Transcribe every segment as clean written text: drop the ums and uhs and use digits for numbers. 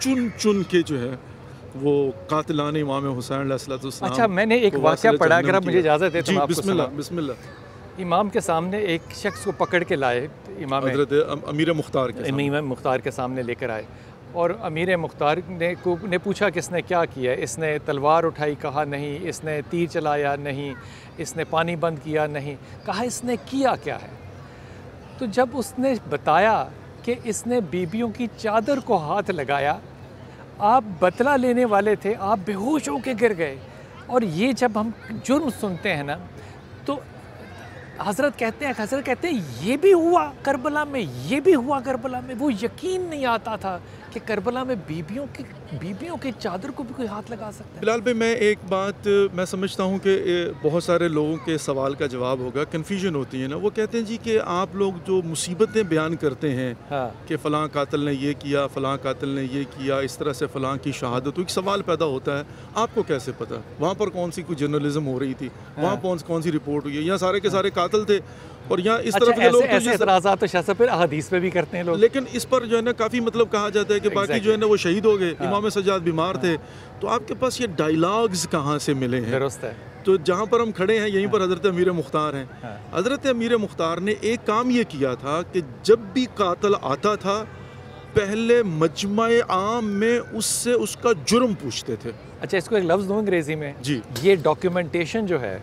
چن چن کے جو ہے وہ قاتلان امام حسین علیہ السلام. اچھا میں نے ایک واقعہ پڑھا، اگر آپ مجھے اجازت ہے تو میں آپ کو بسم اللہ بسم اللہ. امام کے سامنے ایک شخص کو پکڑ کے لائے، امام حضرت امیر مختار کے امام مختار کے سامنے لے کر آئے، اور امیر مختار نے پوچھا کہ اس نے کیا کیا. اس نے تلوار اٹھائی، کہا نہیں. اس نے تیر چلایا، نہیں. اس نے پانی بند کیا، نہیں. کہا اس نے کیا کیا ہے؟ تو جب اس نے بتایا کہ اس نے بیبیوں کی چادر کو ہاتھ لگایا، آپ بدلہ لینے والے تھے، آپ بے ہوش ہو کے گر گئے. اور یہ جب ہم جرم سنتے ہیں نا تو حضرت کہتے ہیں یہ بھی ہوا کربلا میں، یہ بھی ہوا کربلا میں. وہ یقین نہیں آتا تھا کہ کربلا میں بیبیوں کی چادر کو بھی کوئی ہاتھ لگا سکتا ہے. بلال بھائی میں ایک بات میں سمجھتا ہوں کہ بہت سارے لوگوں کے سوال کا جواب ہوگا، کنفیوژن ہوتی ہے نا. وہ کہتے ہیں جی کہ آپ لوگ جو مصیبتیں بیان کرتے ہیں کہ فلاں قاتل نے یہ کیا، فلاں قاتل نے یہ کیا، اس طرح سے فلاں کی شہادت. تو ایک سوال پیدا ہوتا ہے، آپ کو کیسے پتا وہاں پر کون سی کوئی جرنلزم ہو رہی تھی، وہاں کون سی رپورٹ ہوئی ہے؟ یہاں سارے کے سارے قاتل تھے. اور یہاں اس طرح کے لوگ ایسے اعتراضات تو شاہ پھر احادیث پہ بھی کرتے ہیں لوگ. لیکن اس پر جو ہے نا کافی مطلب کہا جاتا ہے کہ باقی جو ہے نا وہ شہید ہو گئے، امام سجاد بیمار تھے. تو آپ کے پاس یہ ڈائیلاگز کہاں سے ملے ہیں؟ درست ہے. تو جہاں پر ہم کھڑے ہیں یہیں پر حضرت امیر مختار ہیں. حضرت امیر مختار نے ایک کام یہ کیا تھا کہ جب بھی قاتل آتا تھا پہلے مجمع عام میں اس سے اس کا جرم پوچھتے تھے. اچھا اس کو ایک لفظ دوں انگریزی میں جی. یہ ڈاکیومنٹیشن جو ہے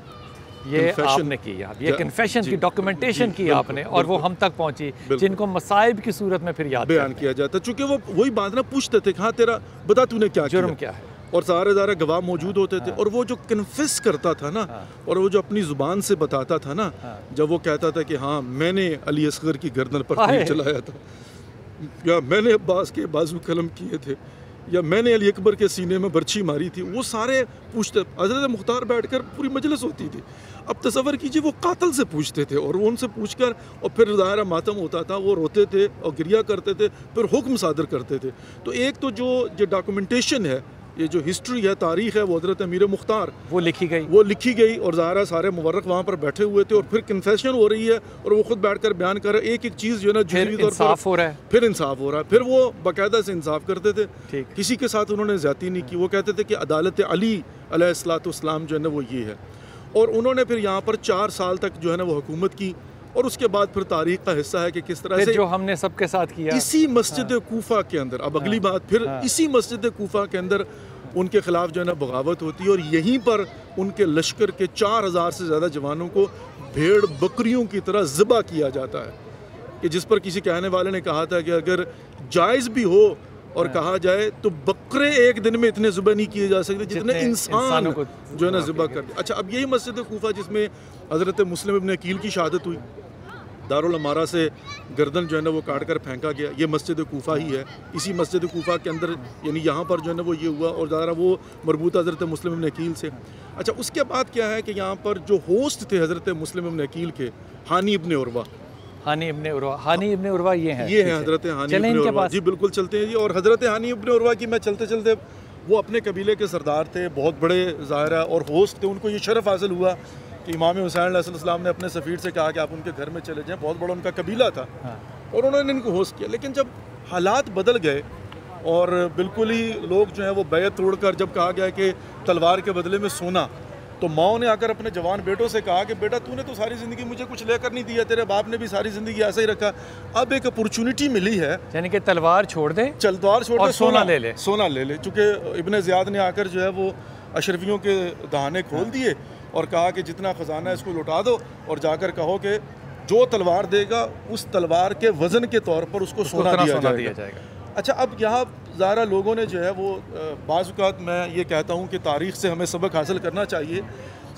یہ آپ نے کی، یہ کنفیشن کی ڈاکیومنٹیشن کی آپ نے، اور وہ ہم تک پہنچی جن کو مصائب کی صورت میں پھر یاد بیان کیا جاتا. چونکہ وہ وہی بات نہ پوچھتے تھے کہ ہاں تیرا بتا تو نے کیا جرم کیا ہے، اور سارے گواہ موجود ہوتے تھے. اور وہ جو کنفیس کرتا تھا نا، اور وہ جو اپنی زبان سے بتاتا تھا نا، جب وہ کہتا تھا کہ ہاں میں نے علی اصغر کی گردن پر تیر چلایا تھا، یا میں نے عباس کے بازو قلم کیے تھے، یا میں نے علی اکبر کے سینے میں برچھی ماری تھی، وہ سارے پوچھتے. حضرت مختار بیٹھ کر پوری مجلس ہوتی تھی. اب تصور کیجئے وہ قاتل سے پوچھتے تھے، اور وہ ان سے پوچھ کر اور پھر ظاہرہ ماتم ہوتا تھا، وہ روتے تھے اور گریہ کرتے تھے، پھر حکم صادر کرتے تھے. تو ایک تو جو ڈاکومنٹیشن ہے، یہ جو ہسٹری ہے، تاریخ ہے، وہ حضرت امیر مختار وہ لکھی گئی اور ظاہرہ سارے مورخ وہاں پر بیٹھے ہوئے تھے، اور پھر کنفیشن ہو رہی ہے اور وہ خود بیٹھ کر بیان کر رہے. ایک چیز جو ہے نا پھر انصاف ہو رہا ہے، پھر وہ باقاعدہ سے انصاف کرتے تھے. کسی کے ساتھ انہوں نے زیادتی نہیں کی. وہ کہتے تھے کہ عدالت علی علیہ السلام جو ہے نا وہ یہ ہے. اور انہوں نے پھر یہاں پر 4 سال تک جو ہے نا وہ حکومت کی. اور اس کے بعد پھر تاریخ کا حصہ ہے کہ کس طرح سے جو ہم نے سب کے ساتھ کیا اسی مسجد کوفہ کے اندر. اب اگلی بات پھر اسی مسجد کوفہ کے اندر ان کے خلاف جو ہے نا بغاوت ہوتی ہے، اور یہیں پر ان کے لشکر کے 4000 سے زیادہ جوانوں کو بھیڑ بکریوں کی طرح ذبح کیا جاتا ہے. کہ جس پر کسی کہنے والے نے کہا تھا کہ اگر جائز بھی ہو اور کہا جائے تو بکرے ایک دن میں اتنے ذبح نہیں کیے جا سکتے جتنے انسان جو ہے نا ذبح کر دیا. اچھا اب یہی مسجد کوفہ جس میں حضرت مسلم ابن عقیل کی شہادت ہوئی، دارالامارہ سے گردن جو ہے نا وہ کاٹ کر پھینکا گیا، یہ مسجد کوفہ ہی ہے. اسی مسجد کوفہ کے اندر یعنی یہاں پر جو ہے نا وہ یہ ہوا، اور ذرا وہ مربوط حضرت مسلم ابن عقیل سے. اچھا اس کے بعد کیا ہے کہ یہاں پر جو ہوسٹ تھے حضرت مسلم ابن عقیل کے، ہانی ابن عروہ یہ ہیں حضرت ہانی ابن عروہ. جی بالکل چلتے ہیں جی. اور حضرت ہانی ابن عروہ کی میں چلتے چلتے، وہ اپنے قبیلے کے سردار تھے، بہت بڑے ظاہرہ اور ہوسٹ تھے. ان کو یہ شرف حاصل ہوا کہ امام حسین علیہ السلام نے اپنے سفیر سے کہا کہ آپ ان کے گھر میں چلے جائیں. بہت بڑا ان کا قبیلہ تھا اور انہوں نے ان کو ہوسٹ کیا. لیکن جب حالات بدل گئے اور بالکل ہی لوگ جو ہیں وہ بیعت توڑ کر جب کہا گیا کہ تلوار کے بدلے میں سونا، تو ماؤں نے آ کر اپنے جوان بیٹوں سے کہا کہ بیٹا تو نے تو ساری زندگی مجھے کچھ لے کر نہیں دیا، تیرے باپ نے بھی ساری زندگی ایسا ہی رکھا. اب ایک اپورچونٹی ملی ہے، یعنی کہ تلوار چھوڑ دے، سونا لے لے. چونکہ ابن زیاد نے آ کر جو ہے وہ اشرفیوں کے دہانے کھول دیے اور کہا کہ جتنا خزانہ ہے اس کو لوٹا دو، اور جا کر کہو کہ جو تلوار دے گا اس تلوار کے وزن کے طور پر اس کو سونا دیا جائے گا. اچھا اب یہاں ظاہرہ لوگوں نے جو ہے وہ بعض اوقات میں یہ کہتا ہوں کہ تاریخ سے ہمیں سبق حاصل کرنا چاہیے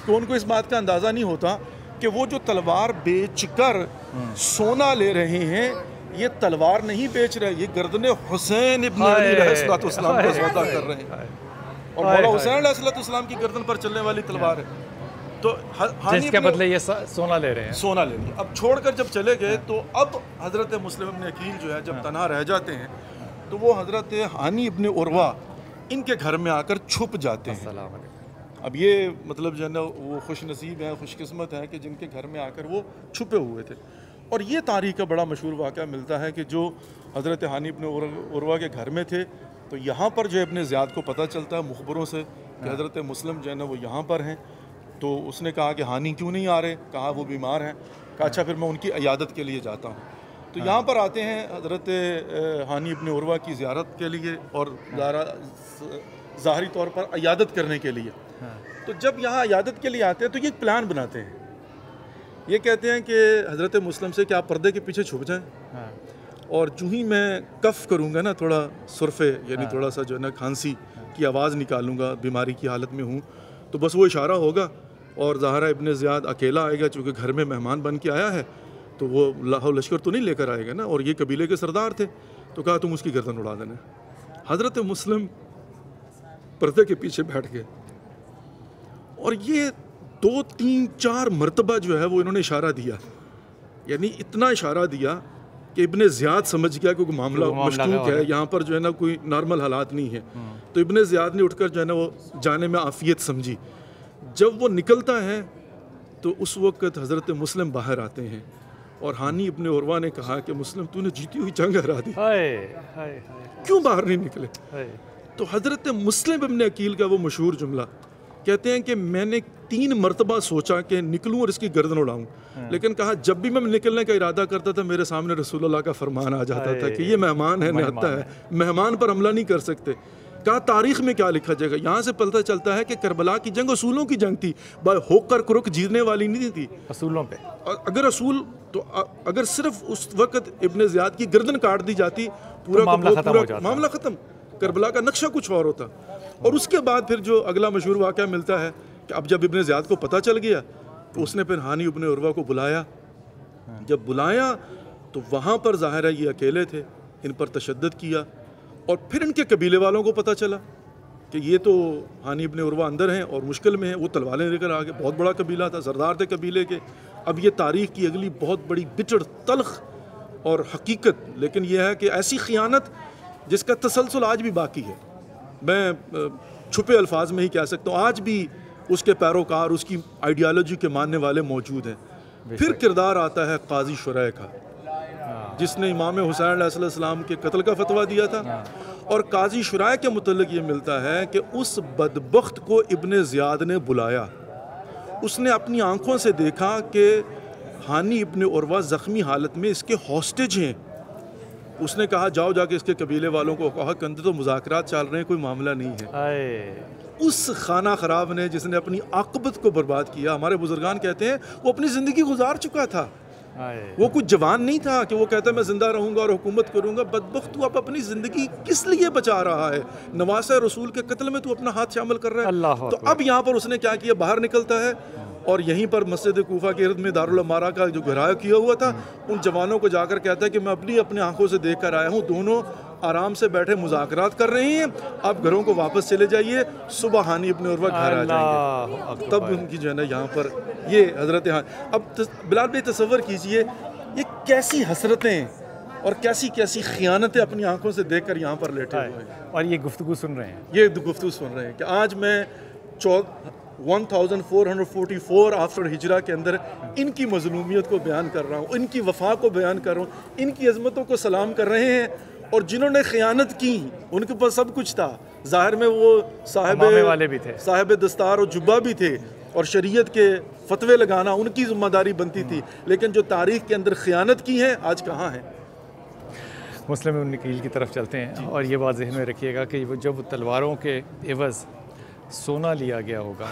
کہ ان کو اس بات کا اندازہ نہیں ہوتا کہ وہ جو تلوار بیچ کر سونا لے رہے ہیں، یہ تلوار نہیں بیچ رہے، یہ گردن حسین ابن علی علیہ السلام کا سودا کر رہے ہیں، اور مولا حسین علیہ السلام کی گردن پر چلنے والی تلوار ہے. تو جس کے بدلے یہ سونا لے رہے ہیں. اب چھوڑ کر جب چلے گئے تو اب حضرت مسلم ابن عقیل جو ہے جب تنہا رہ جاتے ہیں تو وہ حضرت ہانی ابن عروہ ان کے گھر میں آ کر چھپ جاتے ہیں. اب یہ مطلب جو ہے نا وہ خوش نصیب ہیں، خوش قسمت ہیں کہ جن کے گھر میں آ کر وہ چھپے ہوئے تھے. اور یہ تاریخ کا بڑا مشہور واقعہ ملتا ہے کہ جو حضرت ہانی ابن عروہ کے گھر میں تھے تو یہاں پر جو ہے ابن زیاد کو پتہ چلتا ہے مخبروں سے کہ حضرت مسلم جو ہے نا وہ یہاں پر ہیں. تو اس نے کہا کہ ہانی کیوں نہیں آ رہے؟ کہا وہ بیمار ہیں. کہا اچھا پھر میں ان کی عیادت کے لیے جاتا ہوں. تو یہاں پر آتے ہیں حضرت ہانی ابن عروہ کی زیارت کے لیے اور ظاہری طور پر عیادت کرنے کے لیے. تو جب یہاں عیادت کے لیے آتے ہیں تو یہ ایک پلان بناتے ہیں. یہ کہتے ہیں کہ حضرت مسلم سے کہ آپ پردے کے پیچھے چھپ جائیں اور جو ہی میں کف کروں گا نا, تھوڑا سرفے یعنی تھوڑا سا جو ہے نا کھانسی کی آواز نکالوں گا, بیماری کی حالت میں ہوں, تو بس وہ اشارہ ہوگا اور ظاہرہ ابن زیاد اکیلا آئے گا, چونکہ گھر میں مہمان بن کے آیا ہے تو وہ لشکر تو نہیں لے کر آئے گا نا, اور یہ قبیلے کے سردار تھے. تو کہا تم اس کی گردن اڑا دینا. حضرت مسلم پردے کے پیچھے بیٹھ گئے اور یہ 2 3 4 مرتبہ جو ہے وہ انہوں نے اشارہ دیا, یعنی اتنا اشارہ دیا کہ ابن زیاد سمجھ گیا کہ معاملہ مشکوک ہے, یہاں پر جو ہے نا کوئی نارمل حالات نہیں ہے. تو ابن زیاد نے اٹھ کر جو ہے نا وہ جانے میں عافیت سمجھی. جب وہ نکلتا ہے تو اس وقت حضرت مسلم باہر آتے ہیں اور ہانی ابن عروہ نے کہا کہ مسلم تو نے جیتی ہوئی جنگ ہرا دی, کیوں باہر نہیں نکلے؟ تو حضرت مسلم ابن عقیل کا وہ مشہور جملہ کہتے ہیں کہ میں نے 3 مرتبہ سوچا کہ نکلوں اور اس کی گردن اڑاؤں, لیکن کہا جب بھی میں نکلنے کا ارادہ کرتا تھا میرے سامنے رسول اللہ کا فرمان آ جاتا تھا کہ یہ مہمان ہے, نہتا ہے, مہمان پر حملہ نہیں کر سکتے. کہا تاریخ میں کیا لکھا جائے گا؟ یہاں سے پتہ چلتا ہے کہ کربلا کی جنگ اصولوں کی جنگ تھی, ہو کر کرک جیتنے والی نہیں تھی, اصولوں پہ. اگر اصول تو اگر صرف اس وقت ابن زیاد کی گردن کاٹ دی جاتی پورا معاملہ ختم, کربلا کا نقشہ کچھ اور ہوتا. اور اس کے بعد پھر جو اگلا مشہور واقعہ ملتا ہے کہ اب جب ابن زیاد کو پتہ چل گیا تو اس نے پھر ہانی ابن عروہ کو بلایا. جب بلایا تو وہاں پر ظاہر ہے یہ اکیلے تھے, ان پر تشدد کیا, اور پھر ان کے قبیلے والوں کو پتہ چلا کہ یہ تو ہانی ابن عروہ اندر ہیں اور مشکل میں ہیں. وہ تلواریں لے کر آگے, بہت بڑا قبیلہ تھا, سردار تھے قبیلے کے. اب یہ تاریخ کی اگلی بہت بڑی بچڑ تلخ اور حقیقت, لیکن یہ ہے کہ ایسی خیانت جس کا تسلسل آج بھی باقی ہے. میں چھپے الفاظ میں ہی کہہ سکتا ہوں آج بھی اس کے پیروکار, اس کی آئیڈیالوجی کے ماننے والے موجود ہیں. پھر کردار آتا ہے قاضی شریح کا, جس نے امام حسین علیہ السلام کے قتل کا فتویٰ دیا تھا. اور قاضی شریح کے متعلق یہ ملتا ہے کہ اس بدبخت کو ابن زیاد نے بلایا. اس نے اپنی آنکھوں سے دیکھا کہ ہانی ابن عروہ زخمی حالت میں اس کے ہاسٹیج ہیں. اس نے کہا جاؤ جا کے اس کے قبیلے والوں کو کہا کہ اندر تو مذاکرات چل رہے ہیں, کوئی معاملہ نہیں ہے. اس خانہ خراب نے جس نے اپنی عاقبت کو برباد کیا, ہمارے بزرگان کہتے ہیں وہ اپنی زندگی گزار چکا تھا, وہ کچھ جوان نہیں تھا کہ وہ کہتا ہے میں زندہ رہوں گا اور حکومت کروں گا. بدبخت تو اب اپنی زندگی کس لیے بچا رہا ہے؟ نواسہ رسول کے قتل میں تو اپنا ہاتھ شامل کر رہا ہے. تو اب یہاں پر اس نے کیا کیا, باہر نکلتا ہے اور یہیں پر مسجد کوفہ کے ارد میں دارالامارہ کا جو گھیراؤ کیا ہوا تھا, ان جوانوں کو جا کر کہتا ہے کہ میں اپنی آنکھوں سے دیکھ کر آیا ہوں, دونوں آرام سے بیٹھے مذاکرات کر رہے ہیں, آپ گھروں کو واپس چلے جائیے, صبح ہانی ابن عروہ گھر آ جائیں گے. تب ان کی جو ہے نا یہاں پر یہ حضرت اب بلال بھائی تصور کیجئے یہ کیسی حسرتیں اور کیسی خیانتیں اپنی آنکھوں سے دیکھ کر یہاں پر لیٹے ہوئے ہیں, اور یہ گفتگو سن رہے ہیں, یہ گفتگو سن رہے ہیں کہ آج میں 1444 آفٹر ہجرہ کے اندر ان کی مظلومیت کو بیان کر رہا ہوں, ان کی وفا کو بیان کر رہا ہوں, ان کی عظمتوں کو سلام کر رہے ہیں. اور جنہوں نے خیانت کی ان کے پاس سب کچھ تھا, ظاہر میں وہ صاحب دستار اور جبہ بھی تھے, اور شریعت کے فتوے لگانا ان کی ذمہ داری بنتی تھی, لیکن جو تاریخ کے اندر خیانت کی ہے آج کہاں ہیں؟ مسلم ابن عقیل کی طرف چلتے ہیں. اور یہ بات ذہن میں رکھیے گا کہ جب تلواروں کے عوض سونا لیا گیا ہوگا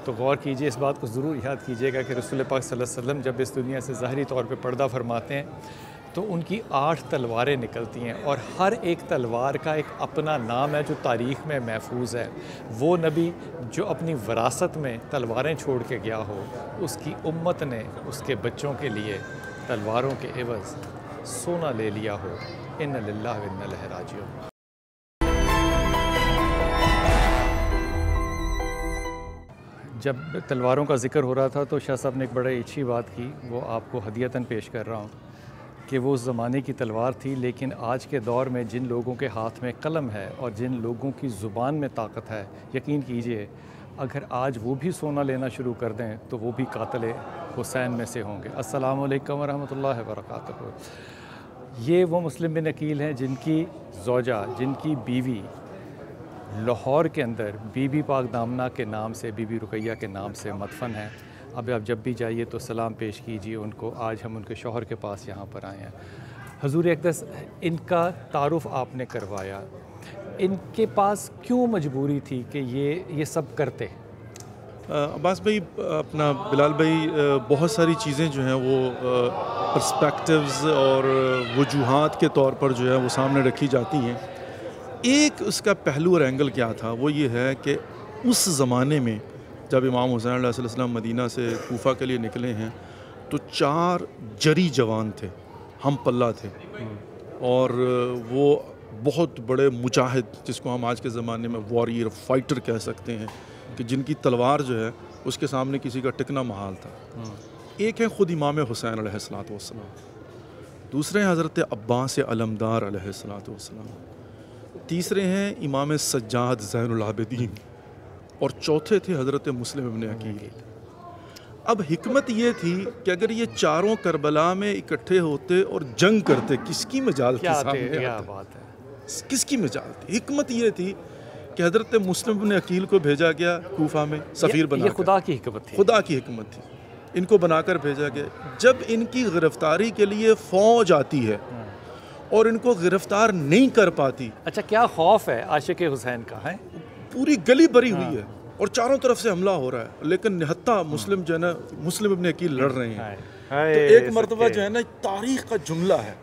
تو غور کیجئے, اس بات کو ضرور یاد کیجئے گا کہ رسول پاک صلی اللہ علیہ وسلم جب اس دنیا سے ظاہری طور پہ پردہ فرماتے ہیں تو ان کی 8 تلواریں نکلتی ہیں, اور ہر ایک تلوار کا ایک اپنا نام ہے جو تاریخ میں محفوظ ہے. وہ نبی جو اپنی وراثت میں تلواریں چھوڑ کے گیا ہو, اس کی امت نے اس کے بچوں کے لیے تلواروں کے عوض سونا لے لیا ہو. ان للہ و انا الیہ راجعون. جب تلواروں کا ذکر ہو رہا تھا تو شاہ صاحب نے ایک بڑی اچھی بات کی, وہ آپ کو ہدیتاً پیش کر رہا ہوں کہ وہ اس زمانے کی تلوار تھی, لیکن آج کے دور میں جن لوگوں کے ہاتھ میں قلم ہے اور جن لوگوں کی زبان میں طاقت ہے, یقین کیجئے اگر آج وہ بھی سونا لینا شروع کر دیں تو وہ بھی قاتل حسین میں سے ہوں گے. السلام علیکم ورحمۃ اللہ وبرکاتہ. یہ وہ مسلم بن عقیل ہیں جن کی زوجہ, جن کی بیوی لاہور کے اندر بی بی پاک دامنہ کے نام سے، بی بی رقیہ کے نام سے مدفن ہیں. اب آپ جب بھی جائیے تو سلام پیش کیجیے ان کو. آج ہم ان کے شوہر کے پاس یہاں پر آئے ہیں. حضور اقدس، ان کا تعارف آپ نے کروایا، ان کے پاس کیوں مجبوری تھی کہ یہ سب کرتے؟ عباس بھائی، اپنا بلال بھائی، بہت ساری چیزیں جو ہیں وہ پرسپیکٹیوز اور وجوہات کے طور پر جو ہے وہ سامنے رکھی جاتی ہیں. ایک اس کا پہلو اور اینگل کیا تھا، وہ یہ ہے کہ اس زمانے میں جب امام حسین علیہ السلام مدینہ سے کوفہ کے لیے نکلے ہیں تو 4 جری جوان تھے، ہم پلہ تھے، اور وہ بہت بڑے مجاہد، جس کو ہم آج کے زمانے میں واریر فائٹر کہہ سکتے ہیں، کہ جن کی تلوار جو ہے اس کے سامنے کسی کا ٹکنا محال تھا. ایک ہے خود امام حسین علیہ السلام، دوسرے ہیں حضرت عباس علمدار علیہ السلام، تیسرے ہیں امام سجاد زین العابدین، اور چوتھے تھے حضرت مسلم ابن عقیل. اب حکمت یہ تھی کہ اگر یہ چاروں کربلا میں اکٹھے ہوتے اور جنگ کرتے، کس کی مجال تھی سامنے آتا؟ کس کی مجال تھی؟ حکمت یہ تھی کہ حضرت مسلم ابن عقیل کو بھیجا گیا کوفہ میں سفیر بنا کر. خدا کی حکمت تھی، خدا کی حکمت تھی. ان کو بنا کر بھیجا گیا. جب ان کی گرفتاری کے لیے فوج آتی ہے اور ان کو گرفتار نہیں کر پاتی. اچھا، کیا خوف ہے عاشق حسین کا ہے؟ پوری گلی بھری ہوئی ہے اور چاروں طرف سے حملہ ہو رہا ہے، لیکن نہتا مسلم جو ہے نا، مسلم ابن عقیل لڑ رہے ہیں. تو ایک مرتبہ جو ہے نا، تاریخ کا جملہ ہے،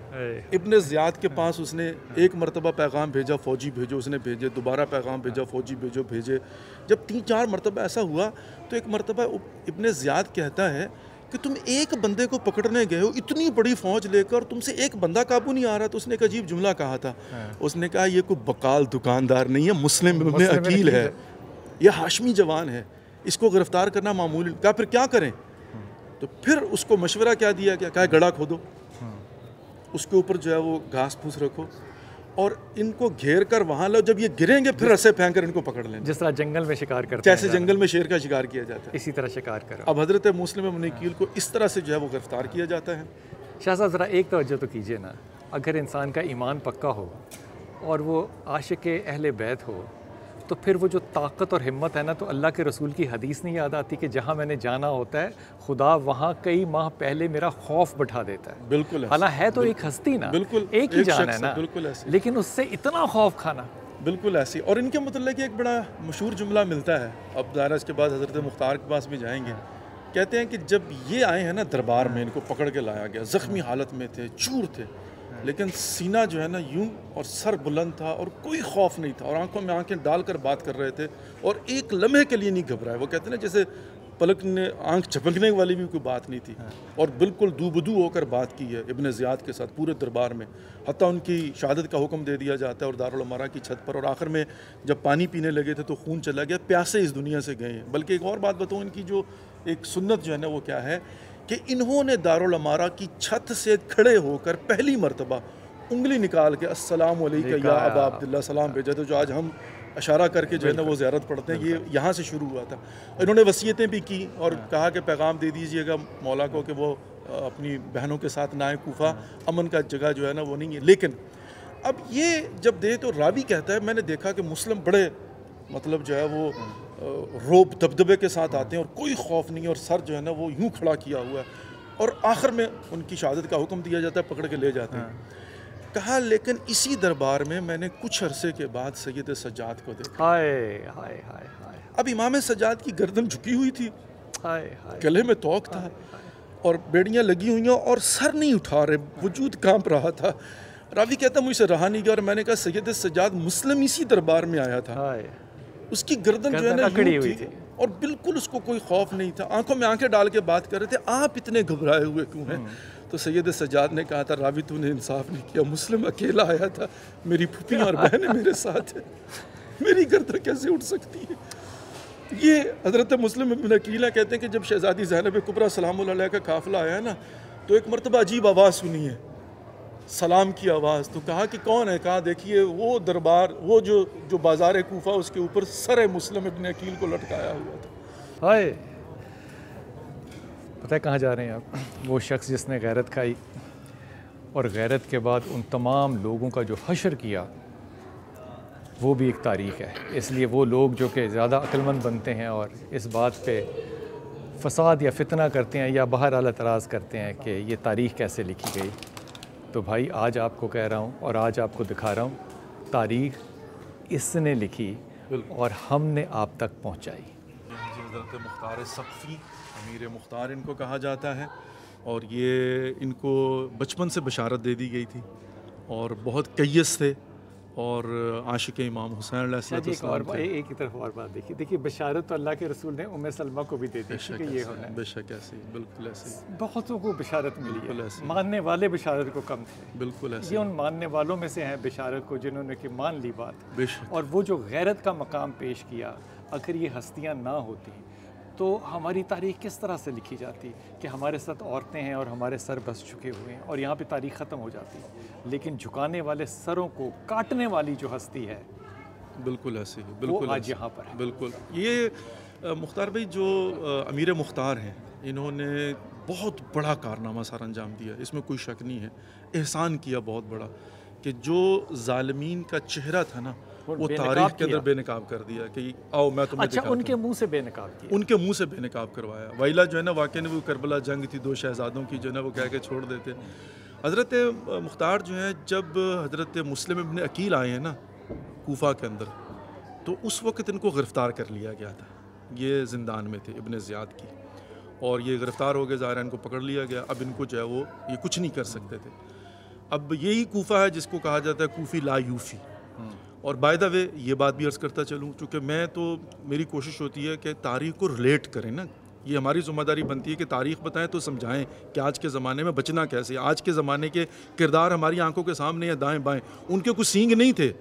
ابن زیاد کے پاس اس نے ایک مرتبہ پیغام بھیجا، فوجی بھیجو، اس نے بھیجے، دوبارہ پیغام بھیجا، فوجی بھیجے. جب 3-4 مرتبہ ایسا ہوا تو ایک مرتبہ ابن زیاد کہتا ہے کہ تم ایک بندے کو پکڑنے گئے ہو، اتنی بڑی فوج لے کر، تم سے ایک بندہ قابو نہیں آ رہا. تو اس نے ایک عجیب جملہ کہا تھا، اس نے کہا یہ کوئی بقال دکاندار نہیں ہے، مسلم ابن عقیل ہے، یہ ہاشمی جوان ہے، اس کو گرفتار کرنا معمولی. کہا پھر کیا کریں؟ تو پھر اس کو مشورہ کیا دیا گیا، کہا گڑھا کھودو، اس کے اوپر جو ہے وہ گھاس پھوس رکھو اور ان کو گھیر کر وہاں لاؤ. جب یہ گریں گے پھر رسے پھینک کر ان کو پکڑ لیں. جس طرح جنگل میں شکار کرتے ہیں، جیسے جنگل میں شیر کا شکار کیا جاتا ہے، اسی طرح شکار کرو. اب حضرت مسلم ابن عقیل کو اس طرح سے جو ہے وہ گرفتار کیا جاتا ہے. شاہ صاحب، ذرا ایک توجہ تو کیجئے نا، اگر انسان کا ایمان پکا ہو اور وہ عاشق اہل بیت ہو تو پھر وہ جو طاقت اور ہمت ہے نا، تو اللہ کے رسول کی حدیث نہیں یاد آتی کہ جہاں میں نے جانا ہوتا ہے خدا وہاں کئی ماہ پہلے میرا خوف بٹھا دیتا ہے. بالکل، حالانکہ ہے تو ایک ہستی نا، بالکل ایک ہی جان ہے نا، بالکل ایسے، لیکن اس سے اتنا خوف کھانا. بالکل ایسی. اور ان کے متعلق ایک بڑا مشہور جملہ ملتا ہے، اب ظاہر اس کے بعد حضرت مختار کے پاس بھی جائیں گے. کہتے ہیں کہ جب یہ آئے ہیں نا دربار میں، ان کو پکڑ کے لایا گیا، زخمی حالت میں تھے، چور تھے، لیکن سینہ جو ہے نا یوں اور سر بلند تھا اور کوئی خوف نہیں تھا، اور آنکھوں میں آنکھیں ڈال کر بات کر رہے تھے اور ایک لمحے کے لیے نہیں گھبرائے. وہ کہتے ہیں نا جیسے پلکنے آنکھ جھپکنے والی بھی کوئی بات نہیں تھی، اور بالکل دو بدو ہو کر بات کی ہے ابن زیاد کے ساتھ پورے دربار میں. حتیٰ ان کی شہادت کا حکم دے دیا جاتا ہے اور دارالعمارہ کی چھت پر. اور آخر میں جب پانی پینے لگے تھے تو خون چلا گیا، پیاسے اس دنیا سے گئے ہیں. بلکہ ایک اور بات بتاؤں، ان کی جو ایک سنت جو ہے نا وہ کیا ہے کہ انہوں نے دارالعمارہ کی چھت سے کھڑے ہو کر پہلی مرتبہ انگلی نکال کے السلام علیکم یا ابا عبداللہ سلام بھیجا تھا، جو آج ہم اشارہ کر کے جو ہے نا وہ زیارت پڑھتے ہیں. یہ یہاں سے شروع ہوا تھا. انہوں نے وصیتیں بھی کی اور کہا کہ پیغام دے دیجئے گا مولا کو کہ وہ اپنی بہنوں کے ساتھ نہ آئیں، کوفہ امن کا جگہ جو ہے نا وہ نہیں ہے. لیکن اب یہ جب دے تو راوی کہتا ہے میں نے دیکھا کہ مسلم بڑے مطلب جو ہے وہ روب دبدبے کے ساتھ آتے ہیں اور کوئی خوف نہیں، اور سر جو ہے نا وہ یوں کھڑا کیا ہوا ہے، اور آخر میں ان کی شہادت کا حکم دیا جاتا ہے، پکڑ کے لے جاتے ہیں. کہا لیکن اسی دربار میں نے کچھ عرصے کے بعد سید سجاد کو دیکھا. ہائے ہائے ہائے ہائے. اب امام سجاد کی گردن جھکی ہوئی تھی، ہائے ہائے، گلے میں توق تھا اور بیڑیاں لگی ہوئی ہیں اور سر نہیں اٹھا رہے، وجود کانپ رہا تھا. راوی کہتا مجھ سے رہا نہیں گیا اور میں نے کہا سید سجاد مسلم اسی دربار میں آیا تھا، اس کی گردن جو ہے نا اکڑی ہوئی تھی اور بالکل اس کو کوئی خوف نہیں تھا، آنکھوں میں آنکھیں ڈال کے بات کر رہے تھے. آپ اتنے گھبرائے ہوئے کیوں ہیں؟ تو سید سجاد نے کہا تھا راوی تو نے انصاف نہیں کیا، مسلم اکیلا آیا تھا، میری پھوپھیاں اور بہنیں میرے ساتھ ہیں، میری گردن کیسے اٹھ سکتی ہے؟ یہ حضرت مسلم ابن عقیل کہتے ہیں کہ جب شہزادی زینب کبریٰ سلام اللہ علیہ کا قافلہ آیا نا تو ایک مرتبہ عجیب آواز سنی ہے، سلام کی آواز. تو کہا کہ کون ہے؟ کہا دیکھیے وہ دربار، وہ جو بازار کوفہ اس کے اوپر سر مسلم ابن عقیل کو لٹکایا ہوا تھا. ہائے، پتہ ہے کہاں جا رہے ہیں آپ؟ وہ شخص جس نے غیرت کھائی اور غیرت کے بعد ان تمام لوگوں کا جو حشر کیا، وہ بھی ایک تاریخ ہے. اس لیے وہ لوگ جو کہ زیادہ عقل مند بنتے ہیں اور اس بات پہ فساد یا فتنہ کرتے ہیں یا بہرحال اعتراض کرتے ہیں کہ یہ تاریخ کیسے لکھی گئی، تو بھائی آج آپ کو کہہ رہا ہوں اور آج آپ کو دکھا رہا ہوں تاریخ اس نے لکھی اور ہم نے آپ تک پہنچائی. حضرت مختار سقفی، امیر مختار ان کو کہا جاتا ہے، اور یہ ان کو بچپن سے بشارت دے دی گئی تھی اور بہت کیس تھے اور عاشق امام حسین علیہ السلام تھے. ایک طرف اور بات دیکھیے بشارت تو اللہ کے رسول نے ام سلمہ کو بھی دے دی کہ یہ ہونا ہے. بے شک ایسے، بالکل ایسے، بہتوں کو بشارت ملی ہے، ماننے والے بشارت کو کم تھے. بالکل ایسے. یہ ان ماننے والوں میں سے ہیں بشارت کو جنہوں نے کہ مان لی بات. بے شک. اور وہ جو غیرت کا مقام پیش کیا، اگر یہ ہستیاں نہ ہوتی تو ہماری تاریخ کس طرح سے لکھی جاتی کہ ہمارے ساتھ عورتیں ہیں اور ہمارے سر بس چکے ہوئے ہیں اور یہاں پہ تاریخ ختم ہو جاتی. لیکن جھکانے والے سروں کو کاٹنے والی جو ہستی ہے بالکل ایسے ہی، وہ بالکل آج یہاں پر ہے. بالکل. یہ مختار بھائی جو امیر مختار ہیں، انہوں نے بہت بڑا کارنامہ سر انجام دیا، اس میں کوئی شک نہیں ہے. احسان کیا بہت بڑا کہ جو ظالمین کا چہرہ تھا نا وہ تاریخ کے اندر بے نقاب کر دیا کہ آؤ میں تمہیں اچھا ان کے منہ سے بے نقاب کیا، ان کے منہ سے بے نقاب کروایا. وائلا جو ہے نا واقعی وہ کربلا جنگ تھی 2 شہزادوں کی، جو ہے نا وہ کہہ کے چھوڑ دیتے. حضرت مختار جو ہے جب حضرت مسلم ابن عقیل آئے ہیں نا کوفہ کے اندر، تو اس وقت ان کو گرفتار کر لیا گیا تھا. یہ زندان میں تھے ابن زیاد کی، اور یہ گرفتار ہو گئے، ظاہر ان کو پکڑ لیا گیا. اب ان کو جو ہے وہ یہ کچھ نہیں کر سکتے تھے. اب یہی کوفہ ہے جس کو کہا جاتا ہے کوفی لا یوفی. اور بائی دا وے یہ بات بھی عرض کرتا چلوں، چونکہ میں تو میری کوشش ہوتی ہے کہ تاریخ کو ریلیٹ کریں نا، یہ ہماری ذمہ داری بنتی ہے کہ تاریخ بتائیں تو سمجھائیں کہ آج کے زمانے میں بچنا کیسے. آج کے زمانے کے کردار ہماری آنکھوں کے سامنے ہیں دائیں بائیں. ان کے کچھ سینگ نہیں تھے،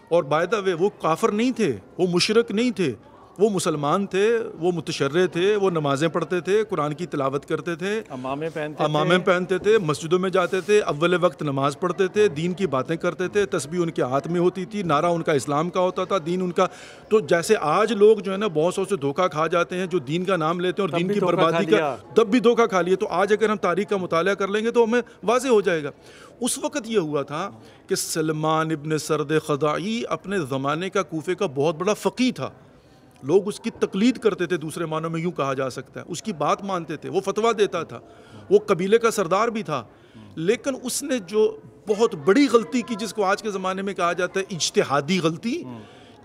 اور بائی دا وے وہ کافر نہیں تھے، وہ مشرک نہیں تھے، وہ مسلمان تھے، وہ متشرع تھے، وہ نمازیں پڑھتے تھے، قرآن کی تلاوت کرتے تھے، امامیں پہنتے تھے، مسجدوں میں جاتے تھے، اول وقت نماز پڑھتے تھے، دین کی باتیں کرتے تھے، تسبیح ان کے ہاتھ میں ہوتی تھی، نعرہ ان کا اسلام کا ہوتا تھا، دین ان کا. تو جیسے آج لوگ جو ہے نا بہت سو سے دھوکہ کھا جاتے ہیں، جو دین کا نام لیتے ہیں اور دین کی بربادی کا تب بھی دھوکہ کھا لیے. تو آج اگر ہم تاریخ کا مطالعہ کر لیں گے تو ہمیں واضح ہو جائے گا. اس وقت یہ ہوا تھا کہ سلمان ابن سرد خزاعی اپنے زمانے کا کوفے کا بہت بڑا فقیہ تھا. لوگ اس کی تقلید کرتے تھے، دوسرے معنوں میں یوں کہا جا سکتا ہے، اس کی بات مانتے تھے، وہ فتویٰ دیتا تھا، وہ قبیلے کا سردار بھی تھا. لیکن اس نے جو بہت بڑی غلطی کی، جس کو آج کے زمانے میں کہا جاتا ہے اجتہادی غلطی،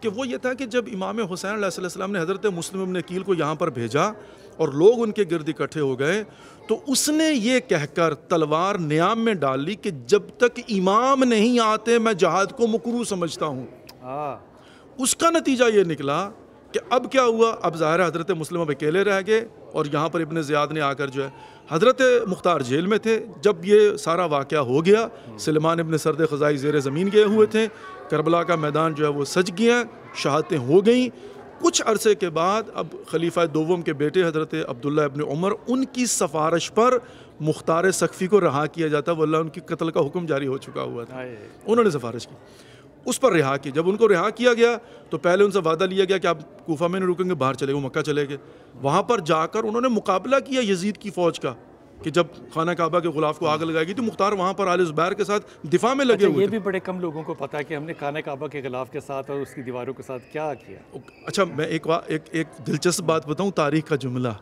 کہ وہ یہ تھا کہ جب امام حسین علیہ السلام نے حضرت مسلم ابن عقیل کو یہاں پر بھیجا اور لوگ ان کے گرد اکٹھے ہو گئے، تو اس نے یہ کہہ کر تلوار نیام میں ڈال لی کہ جب تک امام نہیں آتے میں جہاد کو مکروہ سمجھتا ہوں. اس کا نتیجہ یہ نکلا کہ اب کیا ہوا، اب ظاہر حضرت مسلم اب اکیلے رہ گئے، اور یہاں پر ابن زیاد نے آ کر جو ہے، حضرت مختار جیل میں تھے جب یہ سارا واقعہ ہو گیا. سلمان ابن سرد خزاعی زیر زمین گئے ہوئے تھے، کربلا کا میدان جو ہے وہ سج گیا، شہادتیں ہو گئیں. کچھ عرصے کے بعد اب خلیفہ دوم کے بیٹے حضرت عبداللہ ابن عمر، ان کی سفارش پر مختار سقفی کو رہا کیا جاتا، واللہ ان کی قتل کا حکم جاری ہو چکا ہوا تھا، انہوں نے سفارش کی، اس پر رہا کی. جب ان کو رہا کیا گیا تو پہلے ان سے وعدہ لیا گیا کہ آپ کوفہ میں نہیں رکیں گے، باہر چلے گئے، مکہ چلے گئے. وہاں پر جا کر انہوں نے مقابلہ کیا یزید کی فوج کا، کہ جب خانہ کعبہ کے غلاف کو آگ لگائے گی تو مختار وہاں پر آل زبیر کے ساتھ دفاع میں لگے ہوئے. یہ بھی بڑے کم لوگوں کو پتا ہے کہ ہم نے خانہ کعبہ کے غلاف کے ساتھ اور اس کی دیواروں کے ساتھ کیا کیا. اچھا میں ایک دلچسپ بات بتاؤں، تاریخ کا جملہ.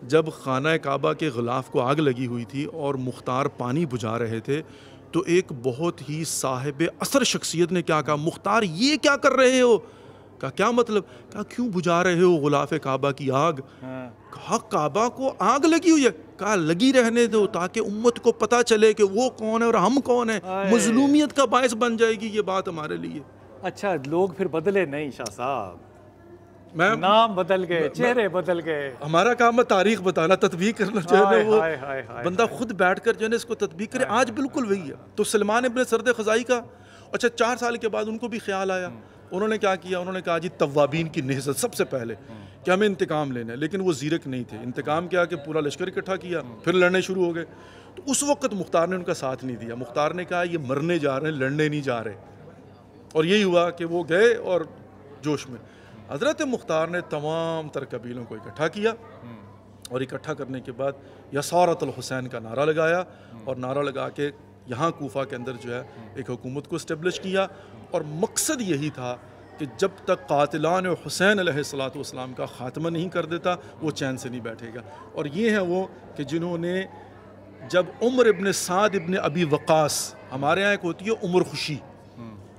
جب خانہ کعبہ کے غلاف کو آگ لگی ہوئی تھی اور مختار پانی بجھا رہے تھے، تو ایک بہت ہی صاحب اثر شخصیت نے کیا کہا، مختار یہ کیا کر رہے ہو؟ کہا کیا مطلب؟ کہا کیوں بجھا رہے ہو غلاف کعبہ کی آگ؟ کہا کعبہ کو آگ لگی ہوئی ہے. کہا لگی رہنے دو تاکہ امت کو پتہ چلے کہ وہ کون ہے اور ہم کون ہیں، مظلومیت کا باعث بن جائے گی یہ بات ہمارے لیے. اچھا لوگ پھر بدلے نہیں شاہ صاحب، نام بدل گئے، چہرے بدل گئے. ہمارا کام ہے تاریخ بتانا، تطبیق کرنا جو ہے وہ بندہ خود بیٹھ کر جو ہے اس کو تطبیق کرے. آج بالکل وہی ہے. تو سلمان ابن سرد خزاعی کا اچھا 4 سال کے بعد ان کو بھی خیال آیا. انہوں نے کیا کیا، انہوں نے کہا جی توابین کی نہضت سب سے پہلے کہ ہمیں انتقام لینا ہے. لیکن وہ زیرک نہیں تھے. انتقام کیا کہ پورا لشکر اکٹھا کیا، پھر لڑنے شروع ہو گئے. تو اس وقت مختار نے ان کا ساتھ نہیں دیا. مختار نے کہا یہ مرنے جا رہے ہیں، لڑنے نہیں جا رہے. اور یہی ہوا کہ وہ گئے اور جوش میں حضرت مختار نے تمام تر قبیلوں کو اکٹھا کیا، اور اکٹھا کرنے کے بعد یسارت الحسین کا نعرہ لگایا، اور نعرہ لگا کے یہاں کوفہ کے اندر جو ہے ایک حکومت کو اسٹیبلش کیا. اور مقصد یہی تھا کہ جب تک قاتلان حسین علیہ الصلوۃ والسلام کا خاتمہ نہیں کر دیتا وہ چین سے نہیں بیٹھے گا. اور یہ ہیں وہ کہ جنہوں نے جب عمر ابن سعد ابن ابی وقاص، ہمارے یہاں ایک ہوتی ہے عمر خوشی،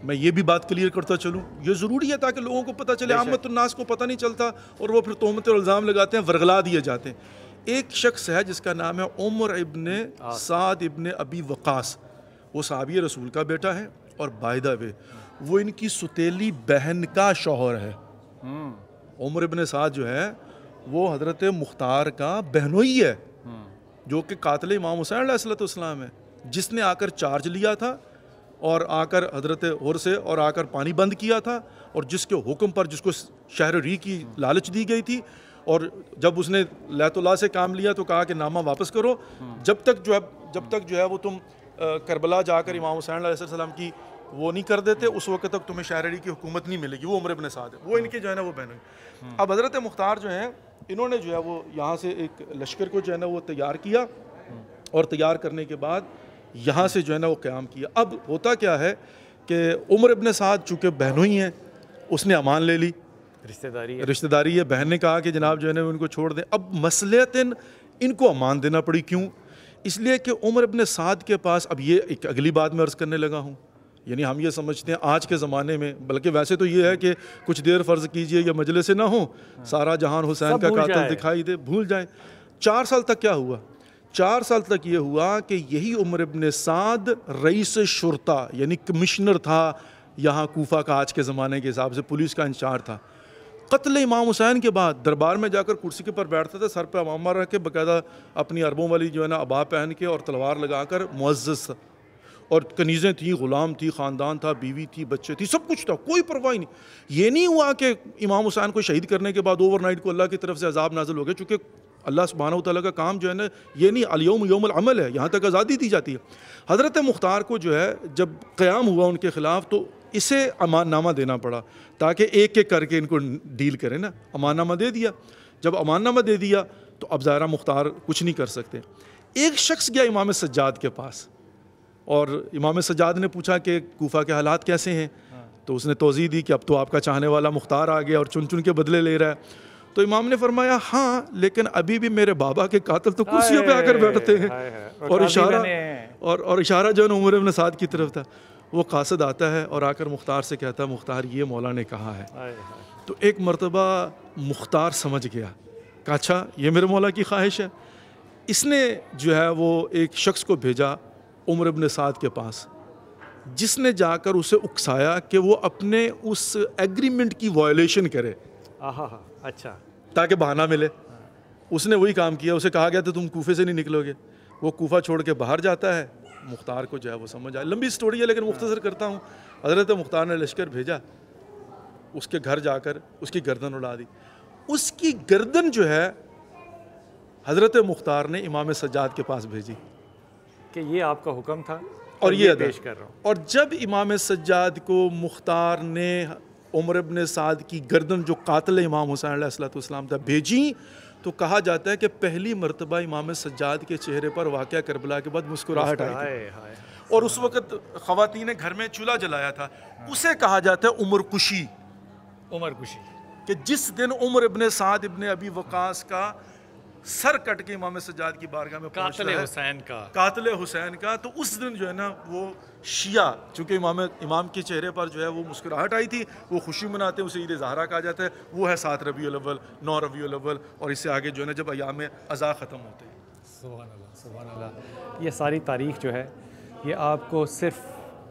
میں یہ بھی بات کلیئر کرتا چلوں، یہ ضروری ہے تاکہ لوگوں کو پتہ چلے، عامت الناس کو پتہ نہیں چلتا اور وہ پھر تہمت اور الزام لگاتے ہیں، ورغلا دیے جاتے ہیں. ایک شخص ہے جس کا نام ہے عمر ابن سعد ابن ابی وقاص، وہ صحابی رسول کا بیٹا ہے اور بائی دا وے وہ ان کی ستیلی بہن کا شوہر ہے. عمر ابن سعد جو ہے وہ حضرت مختار کا بہنوئی ہے، جو کہ قاتل امام حسین علیہ السلام ہے، جس نے آ کر چارج لیا تھا اور آ کر حضرت اور سے اور آ کر پانی بند کیا تھا، اور جس کے حکم پر جس کو شہر ری کی لالچ دی گئی تھی، اور جب اس نے لیت اللہ سے کام لیا تو کہا کہ نامہ واپس کرو، جب تک جو ہے وہ تم کربلا جا کر امام حسین علیہ السلام کی وہ نہیں کر دیتے اس وقت تک تمہیں شہر ری کی حکومت نہیں ملے گی. وہ عمر ابن سعد ہے، وہ ان کے جو ہے نا وہ بہن. اب حضرت مختار جو ہیں انہوں نے جو ہے وہ یہاں سے ایک لشکر کو جو ہے نا وہ تیار کیا، اور تیار کرنے کے بعد یہاں سے جو ہے نا وہ قیام کیا. اب ہوتا کیا ہے کہ عمر ابن سعد چونکہ بہنوئی ہیں، اس نے امان لے لی، رشتہ داری ہے، بہن نے کہا کہ جناب جو ہے نا ان کو چھوڑ دیں. اب مصلحتاً ان کو امان دینا پڑی. کیوں؟ اس لیے کہ عمر ابن سعد کے پاس، اب یہ ایک اگلی بات میں عرض کرنے لگا ہوں، یعنی ہم یہ سمجھتے ہیں آج کے زمانے میں، بلکہ ویسے تو یہ ہے کہ کچھ دیر فرض کیجئے یہ مجلس سے نہ ہو، سارا جہان حسین کا قاتل دکھائی دے، بھول جائیں. 4 سال تک کیا ہوا؟ 4 سال تک یہ ہوا کہ یہی عمر ابن سعد رئیس شرطہ یعنی کمشنر تھا یہاں کوفہ کا، آج کے زمانے کے حساب سے پولیس کا انچارج تھا. قتل امام حسین کے بعد دربار میں جا کر کرسی کے پر بیٹھتا تھا، سر پہ عمامہ رکھ کے، باقاعدہ اپنی عربوں والی جو ہے نا عبا پہن کے اور تلوار لگا کر، معزز تھا، اور کنیزیں تھیں، غلام تھی، خاندان تھا، بیوی تھی، بچے تھی، سب کچھ تھا، کوئی پرواہ نہیں. یہ نہیں ہوا کہ امام حسین کو شہید کرنے کے بعد اوور نائٹ کو اللہ کی طرف سے عذاب نازل ہو گیا، چونکہ اللہ سبحانہ و تعالیٰ کا کام جو ہے نا یہ نہیں الیوم یوم العمل ہے، یہاں تک آزادی دی جاتی ہے. حضرت مختار کو جو ہے جب قیام ہوا ان کے خلاف تو اسے امان نامہ دینا پڑا تاکہ ایک ایک کر کے ان کو ڈیل کریں نا. امان نامہ دے دیا. جب امان نامہ دے دیا تو اب ظاہرہ مختار کچھ نہیں کر سکتے. ایک شخص گیا امام سجاد کے پاس اور امام سجاد نے پوچھا کہ کوفہ کے حالات کیسے ہیں، تو اس نے توضیح دی کہ اب تو آپ کا چاہنے والا مختار آ گیا اور چن چن کے بدلے لے رہا ہے. تو امام نے فرمایا ہاں لیکن ابھی بھی میرے بابا کے قاتل تو کرسیوں پہ آ کر بیٹھتے ہیں، اور اشارہ جو ہے عمر ابن سعد کی طرف تھا. وہ قاصد آتا ہے اور آ کر مختار سے کہتا ہے مختار یہ مولا نے کہا ہے. تو ایک مرتبہ مختار سمجھ گیا کہ اچھا یہ میرے مولا کی خواہش ہے. اس نے جو ہے وہ ایک شخص کو بھیجا عمر ابن سعد کے پاس، جس نے جا کر اسے اکسایا کہ وہ اپنے اس ایگریمنٹ کی وائلیشن کرے. اچھا، تاکہ بہانہ ملے. اس نے وہی کام کیا. اسے کہا گیا تو تم کوفے سے نہیں نکلو گے. وہ کوفہ چھوڑ کے باہر جاتا ہے. مختار کو جو ہے وہ سمجھ آئے. لمبی سٹوری ہے لیکن مختصر کرتا ہوں. حضرت مختار نے لشکر بھیجا، اس کے گھر جا کر اس کی گردن اڑا دی. اس کی گردن جو ہے حضرت مختار نے امام سجاد کے پاس بھیجی کہ یہ آپ کا حکم تھا اور یہ پیش کر رہا ہوں. اور جب امام سجاد کو مختار نے عمر ابن سعد کی گردن جو قاتل امام حسین علیہ السلام تھا بھیجی تو کہا جاتا ہے کہ پہلی مرتبہ امام سجاد کے چہرے پر واقعہ کربلا کے بعد مسکراہٹ آئی تھی. اور اس وقت خواتین نے گھر میں چولہا جلایا تھا. اسے کہا جاتا ہے عمر کشی، کہ جس دن عمر ابن سعد ابن ابی وقاص کا سر کٹ کے امام سجاد کی بارگاہ میں قاتل حسین کا تو اس دن جو ہے نا وہ شیعہ، چونکہ امام کے چہرے پر جو ہے وہ مسکراہٹ آئی تھی، وہ خوشی مناتے ہیں، اسے عید زہرا کہا جاتا ہے. وہ ہے 7 ربیع الاول، 9 ربیع الاول، اور اس سے آگے جو ہے نا جب ایام عزا ختم ہوتے ہیں. سبحان اللہ، سبحان اللہ. یہ ساری تاریخ جو ہے یہ آپ کو صرف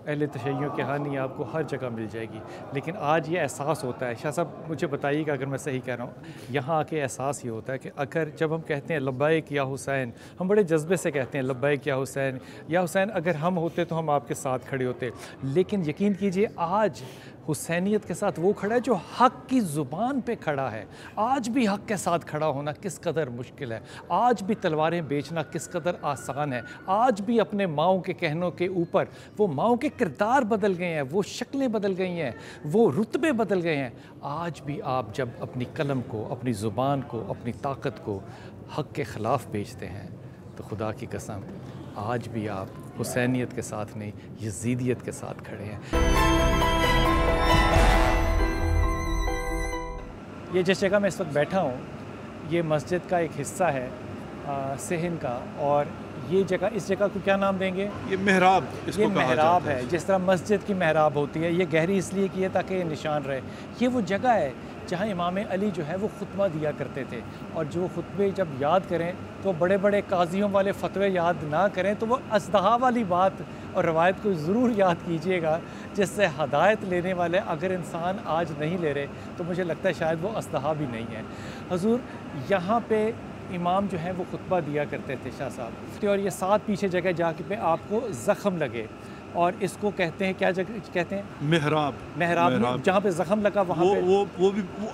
اہل تشیعوں کے ہاں نہیں، آپ کو ہر جگہ مل جائے گی. لیکن آج یہ احساس ہوتا ہے، شاہ صاحب مجھے بتائیے گا اگر میں صحیح کہہ رہا ہوں، یہاں آ کے احساس یہ ہوتا ہے کہ اگر جب ہم کہتے ہیں لبیک یا حسین، ہم بڑے جذبے سے کہتے ہیں لبیک یا حسین اگر ہم ہوتے تو ہم آپ کے ساتھ کھڑے ہوتے. لیکن یقین کیجئے آج حسینیت کے ساتھ وہ کھڑا ہے جو حق کی زبان پہ کھڑا ہے. آج بھی حق کے ساتھ کھڑا ہونا کس قدر مشکل ہے، آج بھی تلواریں بیچنا کس قدر آسان ہے. آج بھی اپنے ماؤں کے کہنوں کے اوپر وہ ماؤں کے کردار بدل گئے ہیں، وہ شکلیں بدل گئی ہیں، وہ رتبے بدل گئے ہیں. آج بھی آپ جب اپنی قلم کو، اپنی زبان کو، اپنی طاقت کو حق کے خلاف بیچتے ہیں تو خدا کی قسم آج بھی آپ حسینیت کے ساتھ نہیں، یزیدیت کے ساتھ کھڑے ہیں. یہ جس جگہ میں اس وقت بیٹھا ہوں یہ مسجد کا ایک حصہ ہے صحن کا، اور یہ جگہ، اس جگہ کو کیا نام دیں گے؟ یہ محراب اس یہ کو کہا محراب جاتا ہے، جس طرح مسجد کی محراب ہوتی ہے، یہ گہری اس لیے کی ہے تاکہ یہ نشان رہے۔ یہ وہ جگہ ہے جہاں امام علی جو ہے وہ خطبہ دیا کرتے تھے، اور جو خطبے جب یاد کریں تو بڑے بڑے قاضیوں والے فتوے یاد نہ کریں تو وہ اژدہا والی بات اور روایت کو ضرور یاد کیجئے گا، جس سے ہدایت لینے والے اگر انسان آج نہیں لے رہے تو مجھے لگتا ہے شاید وہ اژدہا بھی نہیں ہے۔ حضور یہاں پہ امام جو ہے وہ خطبہ دیا کرتے تھے شاہ صاحب، اور یہ 7 پیچھے جگہ جا کے پہ آپ کو زخم لگے، اور اس کو کہتے ہیں کیا جگہ کہتے ہیں؟ محراب۔ محراب جہاں پہ زخم لگا وہاں پہ وہ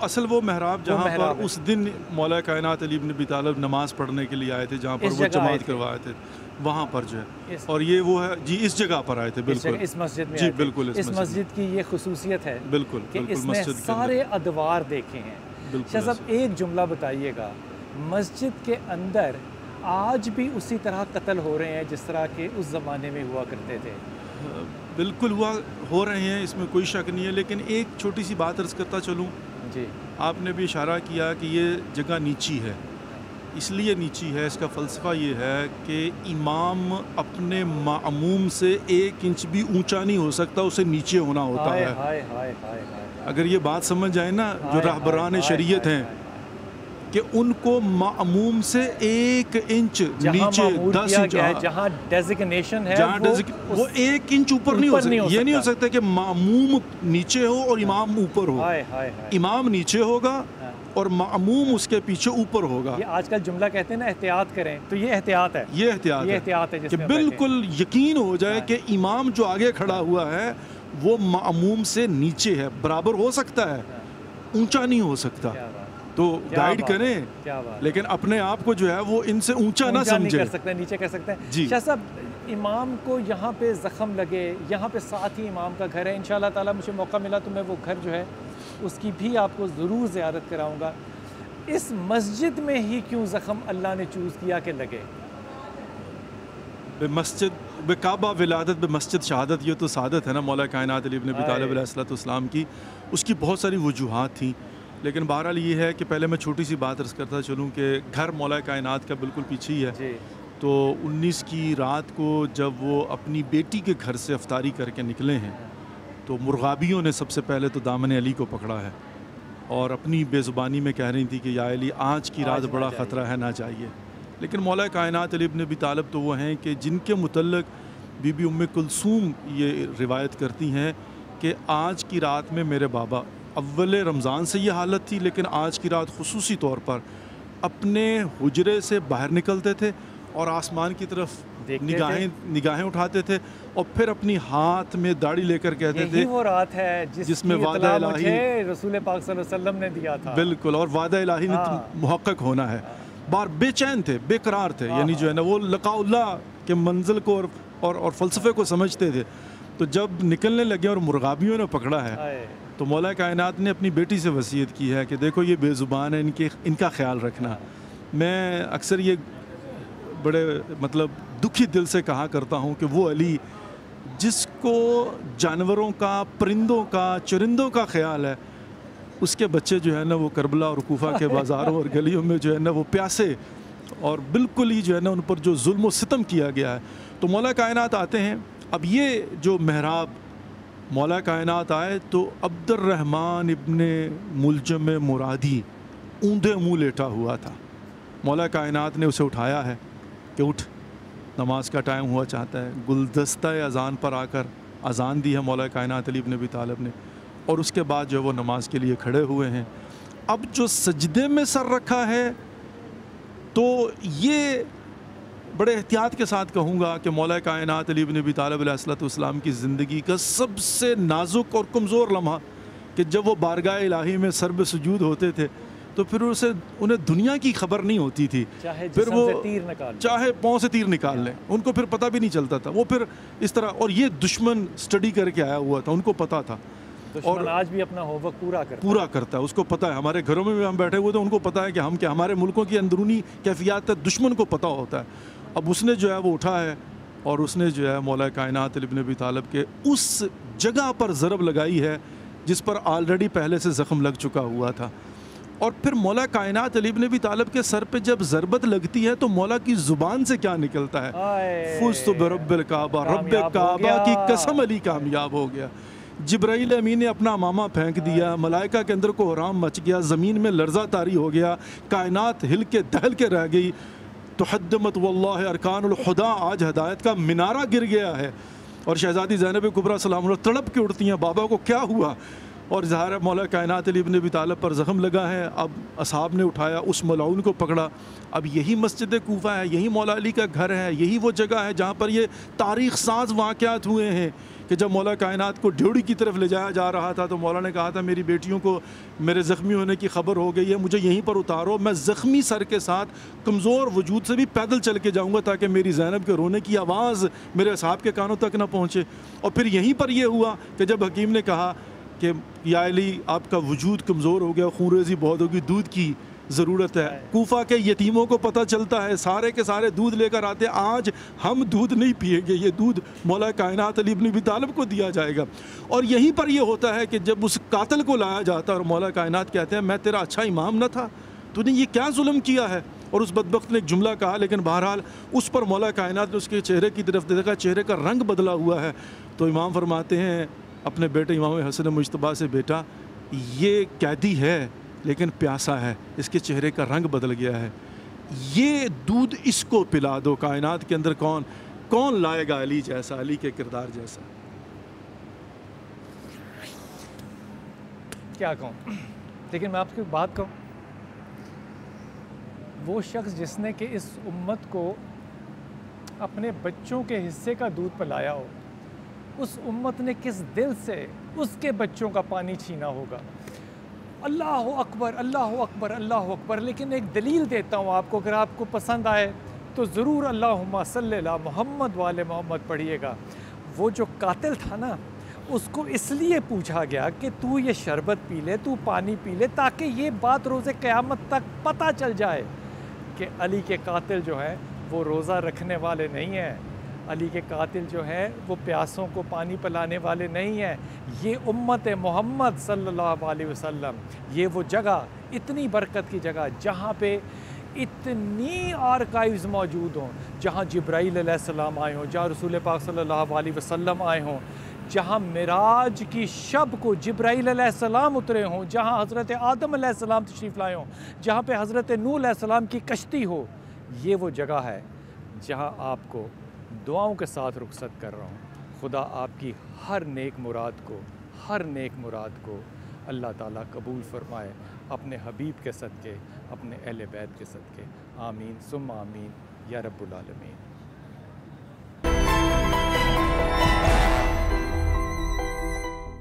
اصل وہ محراب جہاں پر اس دن مولا کائنات علی بن ابی طالب نماز پڑھنے کے لیے آئے تھے، جہاں پر وہ جماعت کروائے تھے، وہاں پر جو ہے، اور یہ وہ ہے جی اس جگہ پر آئے تھے، بالکل اس مسجد میں جی بالکل اس مسجد کی یہ خصوصیت ہے بالکل کہ اس میں سارے ادوار دیکھے ہیں۔ شاہ صاحب ایک جملہ بتائیے گا، مسجد کے اندر آج بھی اسی طرح قتل ہو رہے ہیں جس طرح کہ اس زمانے میں ہوا کرتے تھے؟ بالکل ہو رہے ہیں، اس میں کوئی شک نہیں ہے، لیکن ایک چھوٹی سی بات عرض کرتا چلوں۔ جی آپ نے بھی اشارہ کیا کہ یہ جگہ نیچی ہے، اس لیے نیچی ہے، اس کا فلسفہ یہ ہے کہ امام اپنے مأموم سے 1 انچ بھی اونچا نہیں ہو سکتا، اسے نیچے ہونا ہوتا ہے۔ اگر یہ بات سمجھ جائے نا جو راہبران شریعت ہیں کہ ان کو مأموم سے 1 انچ نیچے 10 انچ جہاں ڈیزگنیشن ہے وہ 1 انچ اوپر نہیں ہو سکتا۔ یہ نہیں ہو سکتا کہ مأموم نیچے ہو اور امام اوپر ہو، امام نیچے ہوگا اور مأموم اس کے پیچھے اوپر ہوگا۔ یہ آج کل جملہ کہتے ہیں نا احتیاط کریں، تو یہ احتیاط ہے، یہ احتیاط ہے کہ بالکل یقین ہو جائے کہ امام جو آگے کھڑا ہوا ہے وہ مأموم سے نیچے ہے، برابر ہو سکتا ہے، اونچا نہیں ہو سکتا۔ تو گائیڈ کریں، لیکن اپنے آپ کو جو ہے وہ ان سے اونچا نہ سمجھے، نیچے کر سکتے ہیں۔ شاہ صاحب امام کو یہاں پہ زخم لگے، یہاں پہ ساتھ ہی امام کا گھر ہے، انشاءاللہ تعالیٰ مجھے موقع ملا تو میں وہ گھر جو ہے اس کی بھی آپ کو ضرور زیارت کراؤں گا۔ اس مسجد میں ہی کیوں زخم اللہ نے چوز کیا کہ لگے؟ بے کعبہ ولادت بے مسجد شہادت، یہ تو سعادت ہے نا مولا کائنات علی بن ابی طالب علیہ السلام کی، اس کی بہت ساری وجوہات تھیں، لیکن بہرحال یہ ہے کہ پہلے میں چھوٹی سی بات عرض کرتا چلوں کہ گھر مولا کائنات کا بالکل پیچھے ہی ہے۔ تو 19 کی رات کو جب وہ اپنی بیٹی کے گھر سے افطاری کر کے نکلے ہیں تو مرغابیوں نے سب سے پہلے تو دامن علی کو پکڑا ہے اور اپنی بے زبانی میں کہہ رہی تھی کہ یا علی آج کی رات بڑا خطرہ ہے، نہ چاہیے۔ لیکن مولا کائنات علی بن ابی طالب تو وہ ہیں کہ جن کے متعلق بی بی ام کلثوم یہ روایت کرتی ہیں کہ آج کی رات میں میرے بابا، اول رمضان سے یہ حالت تھی لیکن آج کی رات خصوصی طور پر اپنے حجرے سے باہر نکلتے تھے اور آسمان کی طرف نگاہیں اٹھاتے تھے اور پھر اپنی ہاتھ میں داڑھی لے کر کہتے تھے، وہ رات ہے جس میں وعدہ الہی رسول پاک صلی اللہ علیہ وسلم نے دیا تھا، بالکل، اور وعدہ الہی نے محقق ہونا ہے۔ بار بے چین تھے، بے قرار تھے، یعنی جو ہے نا وہ لقاء اللہ کے منزل کو اور فلسفے کو سمجھتے تھے۔ تو جب نکلنے لگے اور مرغابیوں نے پکڑا ہے تو مولا کائنات نے اپنی بیٹی سے وصیت کی ہے کہ دیکھو یہ بے زبان ہے، ان کا خیال رکھنا۔ میں اکثر یہ بڑے مطلب دکھی دل سے کہا کرتا ہوں کہ وہ علی جس کو جانوروں کا، پرندوں کا، چرندوں کا خیال ہے، اس کے بچے جو ہے نا وہ کربلا اور کوفہ کے بازاروں اور گلیوں میں جو ہے نا وہ پیاسے اور بالکل ہی جو ہے نا ان پر جو ظلم و ستم کیا گیا ہے۔ تو مولا کائنات آتے ہیں، اب یہ جو محراب مولا کائنات آئے تو عبد الرحمن ابن ملجم مرادی اوندھے منہ لیٹا ہوا تھا، مولا کائنات نے اسے اٹھایا ہے کہ اٹھ، نماز کا ٹائم ہوا چاہتا ہے۔ گلدستہ اذان پر آ کر اذان دی ہے مولا کائنات علی بن ابی طالب نے، اور اس کے بعد جو وہ نماز کے لیے کھڑے ہوئے ہیں۔ اب جو سجدے میں سر رکھا ہے تو یہ بڑے احتیاط کے ساتھ کہوں گا کہ مولا کائنات علی بن ابی طالب علیہ السلام کی زندگی کا سب سے نازک اور کمزور لمحہ کہ جب وہ بارگاہ الہی میں سر بے سجود ہوتے تھے تو پھر انہیں دنیا کی خبر نہیں ہوتی تھی، پھر وہ چاہے پاؤں سے تیر نکال لیں ان کو پھر پتہ بھی نہیں چلتا تھا، وہ پھر اس طرح، اور یہ دشمن سٹڈی کر کے آیا ہوا تھا، ان کو پتہ تھا، اور آج بھی اپنا ہوم ورک پورا کرتا ہے، اس کو پتہ ہے۔ ہمارے گھروں میں بھی ہم بیٹھے ہوئے تھے، ان کو پتہ ہے کہ ہمارے ملکوں کی اندرونی کیفیات دشمن کو پتہ ہوتا ہے۔ اب اس نے جو ہے وہ اٹھا ہے اور اس نے جو ہے مولا کائنات علی بن ابی طالب کے اس جگہ پر ضرب لگائی ہے جس پر آلریڈی پہلے سے زخم لگ چکا ہوا تھا، اور پھر مولا کائنات علی بن ابی طالب کے سر پہ جب ضربت لگتی ہے تو مولا کی زبان سے کیا نکلتا ہے؟ فزت برب الکعبہ، رب کعبہ کی قسم علی کامیاب ہو گیا۔ جبرائیل امین نے اپنا امامہ پھینک دیا، ملائکہ کے اندر کو حرام مچ گیا، زمین میں لرزہ طاری ہو گیا، کائنات ہل کے دہل کے رہ گئی۔ تحدمت واللہ ارکان الخدا، آج ہدایت کا منارہ گر گیا ہے۔ اور شہزادی زینب کبریٰ سلام اللہ تڑپ کے اٹھتی ہیں، بابا کو کیا ہوا؟ اور ظاہر ہے مولا کائنات علی بن ابی طالب پر زخم لگا ہے۔ اب اصحاب نے اٹھایا، اس ملعون کو پکڑا۔ اب یہی مسجد کوفہ ہے، یہی مولا علی کا گھر ہے، یہی وہ جگہ ہے جہاں پر یہ تاریخ ساز واقعات ہوئے ہیں کہ جب مولا کائنات کو ڈیوڑی کی طرف لے جایا جا رہا تھا تو مولا نے کہا تھا میری بیٹیوں کو میرے زخمی ہونے کی خبر ہو گئی ہے، مجھے یہیں پر اتارو، میں زخمی سر کے ساتھ کمزور وجود سے بھی پیدل چل کے جاؤں گا تاکہ میری زینب کے رونے کی آواز میرے اصحاب کے کانوں تک نہ پہنچے۔ اور پھر یہیں پر یہ ہوا کہ جب حکیم نے کہا کہ یا علی آپ کا وجود کمزور ہو گیا، خونریزی بہت ہوگی، دودھ کی ضرورت ہے۔ کوفہ کے یتیموں کو پتہ چلتا ہے، سارے کے سارے دودھ لے کر آتے ہیں، آج ہم دودھ نہیں پیئیں گے، یہ دودھ مولا کائنات علی بن ابی طالب کو دیا جائے گا۔ اور یہیں پر یہ ہوتا ہے کہ جب اس قاتل کو لایا جاتا ہے اور مولا کائنات کہتے ہیں میں تیرا اچھا امام نہ تھا، تو نے یہ کیا ظلم کیا ہے؟ اور اس بدبخت نے ایک جملہ کہا، لیکن بہرحال اس پر مولا کائنات نے اس کے چہرے کی طرف دیکھا، چہرے کا رنگ بدلا ہوا ہے۔ تو امام فرماتے ہیں اپنے بیٹے امام حسن مجتبیٰ سے، بیٹا یہ قیدی ہے لیکن پیاسا ہے، اس کے چہرے کا رنگ بدل گیا ہے، یہ دودھ اس کو پلا دو۔ کائنات کے اندر کون لائے گا علی جیسا، علی کے کردار جیسا؟ کیا کہوں، لیکن میں آپ کی بات کہوں، وہ شخص جس نے کہ اس امت کو اپنے بچوں کے حصے کا دودھ پلایا ہو، اس امت نے کس دل سے اس کے بچوں کا پانی چھینا ہوگا۔ اللہ اکبر، اللہ اکبر، اللہ اکبر۔ لیکن ایک دلیل دیتا ہوں آپ کو، اگر آپ کو پسند آئے تو ضرور اللہم صلی علی محمد والے محمد پڑھیے گا۔ وہ جو قاتل تھا نا، اس کو اس لیے پوچھا گیا کہ تو یہ شربت پی لے، تو پانی پی لے، تاکہ یہ بات روز قیامت تک پتہ چل جائے کہ علی کے قاتل جو ہیں وہ روزہ رکھنے والے نہیں ہیں، علی کے قاتل جو ہیں وہ پیاسوں کو پانی پلانے والے نہیں ہیں۔ یہ امت محمد صلی اللہ علیہ وسلم، یہ وہ جگہ، اتنی برکت کی جگہ جہاں پہ اتنی آرکائیوز موجود ہوں، جہاں جبرائیل علیہ السلام آئے ہوں، جہاں رسول پاک صلی اللہ علیہ وسلم آئے ہوں، جہاں معراج کی شب کو جبرائیل علیہ السلام اترے ہوں، جہاں حضرت آدم علیہ السلام تشریف لائے ہوں، جہاں پہ حضرت نوح علیہ السلام کی کشتی ہو، یہ وہ جگہ ہے جہاں آپ کو دعاؤں کے ساتھ رخصت کر رہا ہوں۔ خدا آپ کی ہر نیک مراد کو اللہ تعالیٰ قبول فرمائے، اپنے حبیب کے صدقے، اپنے اہل بیت کے صدقے، آمین ثم آمین یا رب العالمین۔